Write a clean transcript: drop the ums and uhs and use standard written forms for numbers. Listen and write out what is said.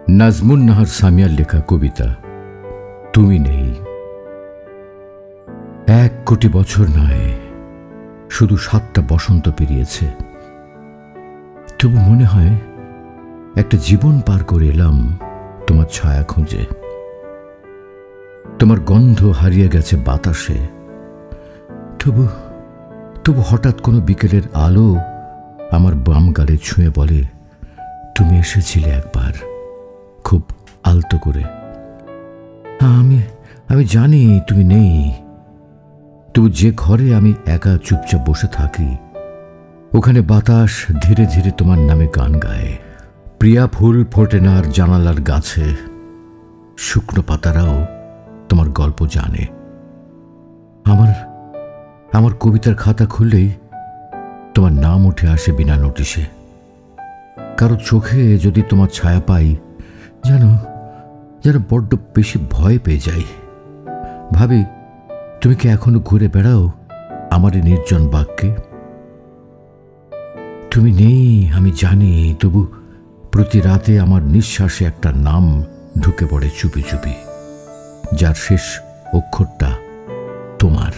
নাজমুন নাহার সামিয়ার লেখা কবিতা তুমি নেই। 1 কোটি বছর নয়, শুধু 7টা বসন্ত পেরিয়েছে। তবু মনে হয় একটা জীবন পার করে এলাম তোমার ছায়া খুঁজে। তোমার গন্ধ হারিয়ে গেছে বাতাসে। তবু হঠাৎ কোনো বিকেলের আলো আমার বাম গালে ছুঁয়ে বলে, তুমি এসেছিলে একবার, খুব আলতো করে। আমি জানি তুমি নেই। তবু যে ঘরে আমি একা চুপচাপ বসে থাকি, ওখানে বাতাস ধীরে ধীরে তোমার নামে গান গায়। প্রিয়া ফুল ফোটে না আর জানালার গাছে, শুকনো পাতারাও তোমার গল্প জানে। আমার কবিতার খাতা খুললেই তোমার নাম উঠে আসে বিনা নোটিশে। কারো চোখে যদি তোমার ছায়া পাই, যেন বড্ড বেশি ভয় পেয়ে যাই। ভাবি, তুমি কি এখনো ঘুরে বেড়াও আমার এই নির্জন বাক্যে? তুমি নেই আমি জানি, তবু প্রতি রাতে আমার নিঃশ্বাসে একটা নাম ঢুকে পড়ে চুপি চুপি, যার শেষ অক্ষরটা তোমার।